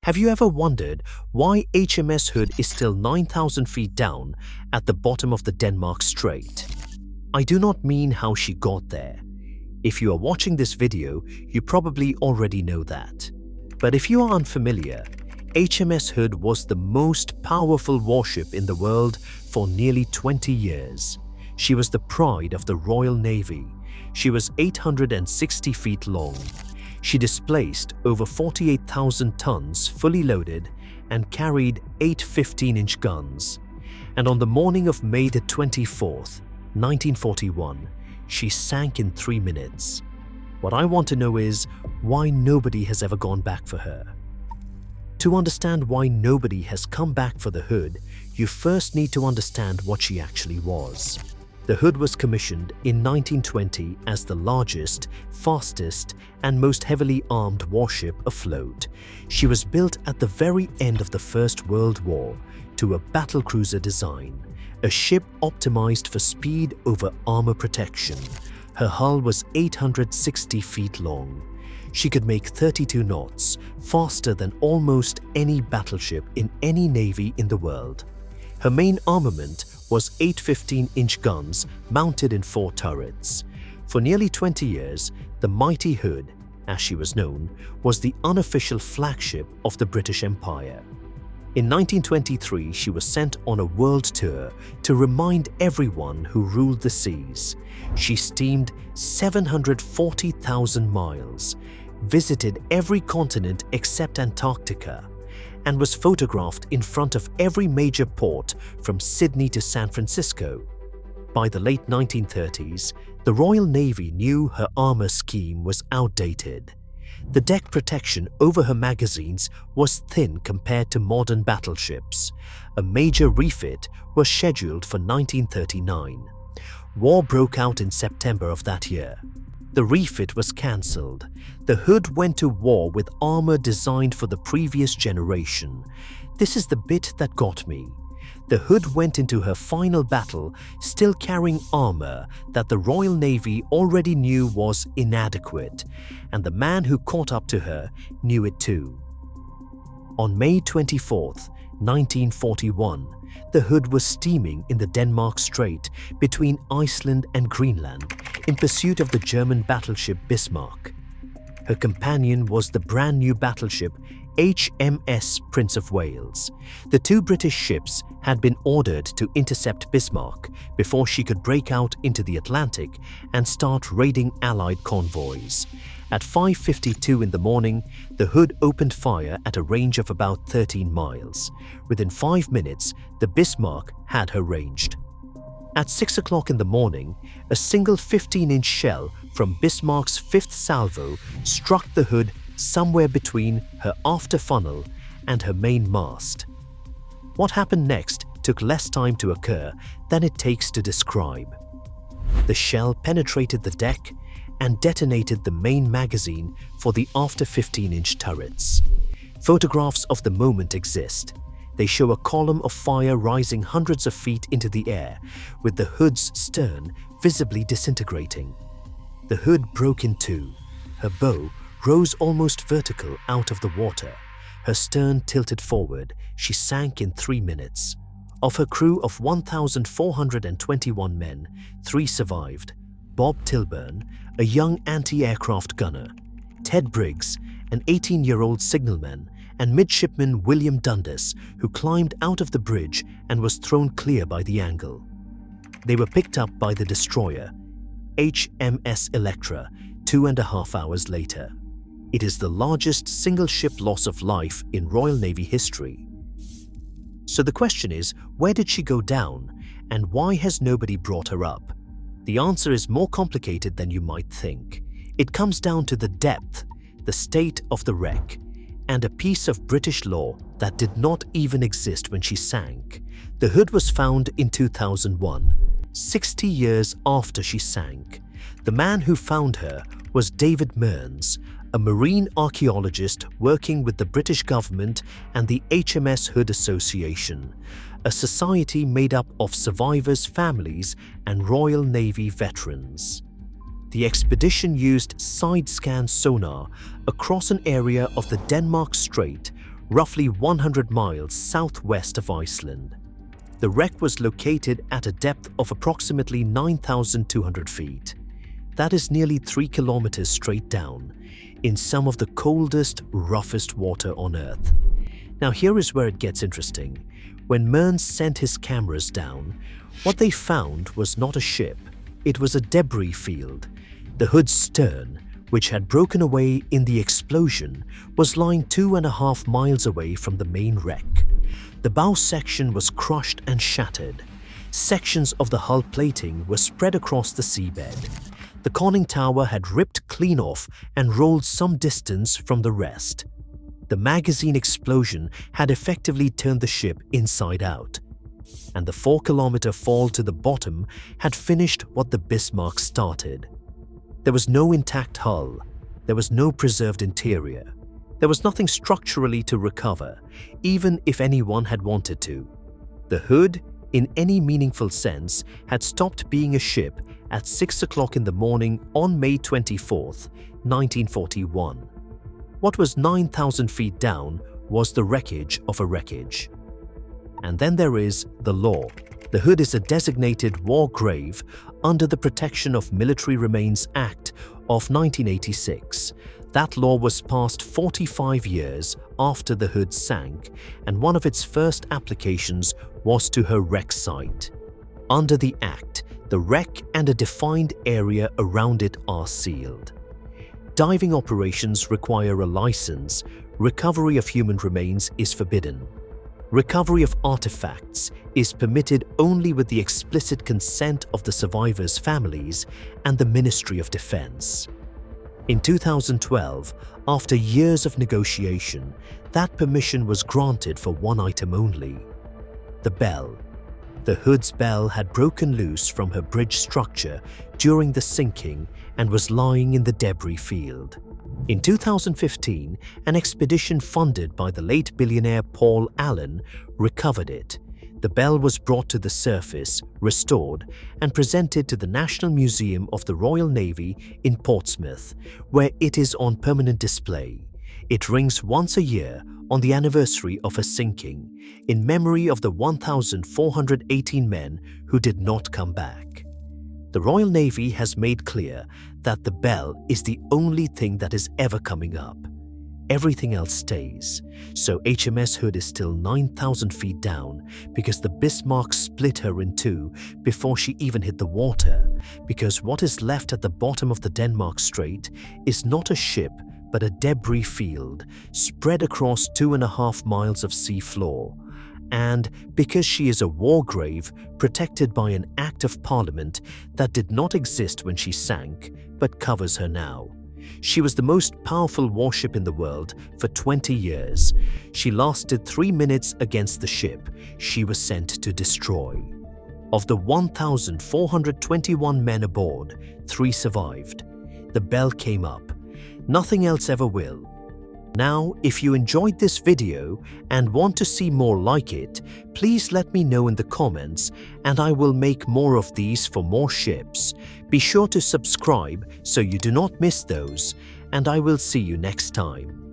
Have you ever wondered why HMS Hood is still 9,000 feet down at the bottom of the Denmark Strait? I do not mean how she got there. If you are watching this video, you probably already know that. But if you are unfamiliar, HMS Hood was the most powerful warship in the world for nearly 20 years. She was the pride of the Royal Navy. She was 860 feet long. She displaced over 48,000 tons fully loaded and carried 8 15-inch guns. And on the morning of May the 24th, 1941, she sank in 3 minutes. What I want to know is why nobody has ever gone back for her. To understand why nobody has come back for the Hood, you first need to understand what she actually was. The Hood was commissioned in 1920 as the largest, fastest, and most heavily armed warship afloat. She was built at the very end of the First World War to a battlecruiser design, a ship optimized for speed over armor protection. Her hull was 860 feet long. She could make 32 knots, faster than almost any battleship in any navy in the world. Her main armament was 8 15-inch guns mounted in 4 turrets. For nearly 20 years, the mighty Hood, as she was known, was the unofficial flagship of the British Empire. In 1923, she was sent on a world tour to remind everyone who ruled the seas. She steamed 740,000 miles, visited every continent except Antarctica, and was photographed in front of every major port from Sydney to San Francisco. By the late 1930s, the Royal Navy knew her armor scheme was outdated. The deck protection over her magazines was thin compared to modern battleships. A major refit was scheduled for 1939. War broke out in September of that year. The refit was cancelled. The Hood went to war with armor designed for the previous generation. This is the bit that got me. The Hood went into her final battle still carrying armor that the Royal Navy already knew was inadequate, and the man who caught up to her knew it too. On May 24, 1941, the Hood was steaming in the Denmark Strait between Iceland and Greenland in pursuit of the German battleship Bismarck. Her companion was the brand new battleship HMS Prince of Wales. The 2 British ships had been ordered to intercept Bismarck before she could break out into the Atlantic and start raiding Allied convoys. At 5:52 in the morning, the Hood opened fire at a range of about 13 miles. Within 5 minutes, the Bismarck had her ranged. At 6 o'clock in the morning, a single 15-inch shell from Bismarck's 5th salvo struck the Hood somewhere between her after funnel and her main mast. What happened next took less time to occur than it takes to describe. The shell penetrated the deck and detonated the main magazine for the after 15-inch turrets. Photographs of the moment exist. They show a column of fire rising hundreds of feet into the air, with the Hood's stern visibly disintegrating. The Hood broke in two. Her bow rose almost vertical out of the water. Her stern tilted forward. She sank in 3 minutes. Of her crew of 1,421 men, 3 survived: Bob Tilburn, a young anti-aircraft gunner; Ted Briggs, an 18-year-old signalman; and midshipman William Dundas, who climbed out of the bridge and was thrown clear by the angle. They were picked up by the destroyer, HMS Electra, 2.5 hours later. It is the largest single-ship loss of life in Royal Navy history. So the question is, where did she go down, and why has nobody brought her up? The answer is more complicated than you might think. It comes down to the depth, the state of the wreck, and a piece of British law that did not even exist when she sank. The Hood was found in 2001, 60 years after she sank. The man who found her was David Mearns, a marine archaeologist working with the British government and the HMS Hood Association, a society made up of survivors' families and Royal Navy veterans. The expedition used side-scan sonar across an area of the Denmark Strait, roughly 100 miles southwest of Iceland. The wreck was located at a depth of approximately 9,200 feet. That is nearly 3 kilometers straight down, in some of the coldest, roughest water on Earth. Now here is where it gets interesting. When Mearns sent his cameras down, what they found was not a ship, it was a debris field. The Hood's stern, which had broken away in the explosion, was lying 2.5 miles away from the main wreck. The bow section was crushed and shattered. Sections of the hull plating were spread across the seabed. The conning tower had ripped clean off and rolled some distance from the rest. The magazine explosion had effectively turned the ship inside out, and the 4-kilometer fall to the bottom had finished what the Bismarck started. There was no intact hull, there was no preserved interior, there was nothing structurally to recover, even if anyone had wanted to. The Hood, in any meaningful sense, had stopped being a ship at 6 o'clock in the morning on May 24th, 1941. What was 9,000 feet down was the wreckage of a wreckage. And then there is the law. The Hood is a designated war grave under the Protection of Military Remains Act of 1986. That law was passed 45 years after the Hood sank, and one of its first applications was to her wreck site. Under the Act, the wreck and a defined area around it are sealed. Diving operations require a license. Recovery of human remains is forbidden. Recovery of artifacts is permitted only with the explicit consent of the survivors' families and the Ministry of Defense. In 2012, after years of negotiation, that permission was granted for one item only: the bell. The Hood's bell had broken loose from her bridge structure during the sinking and was lying in the debris field. In 2015, an expedition funded by the late billionaire Paul Allen recovered it. The bell was brought to the surface, restored, and presented to the National Museum of the Royal Navy in Portsmouth, where it is on permanent display. It rings once a year on the anniversary of her sinking, in memory of the 1,418 men who did not come back. The Royal Navy has made clear that the bell is the only thing that is ever coming up. Everything else stays, so HMS Hood is still 9,000 feet down because the Bismarck split her in two before she even hit the water, because what is left at the bottom of the Denmark Strait is not a ship but a debris field spread across 2.5 miles of sea floor, and because she is a war grave protected by an Act of Parliament that did not exist when she sank but covers her now. She was the most powerful warship in the world for 20 years. She lasted 3 minutes against the ship she was sent to destroy. Of the 1,421 men aboard, 3 survived. The bell came up. Nothing else ever will. Now, if you enjoyed this video and want to see more like it, please let me know in the comments and I will make more of these for more ships. Be sure to subscribe so you do not miss those, and I will see you next time.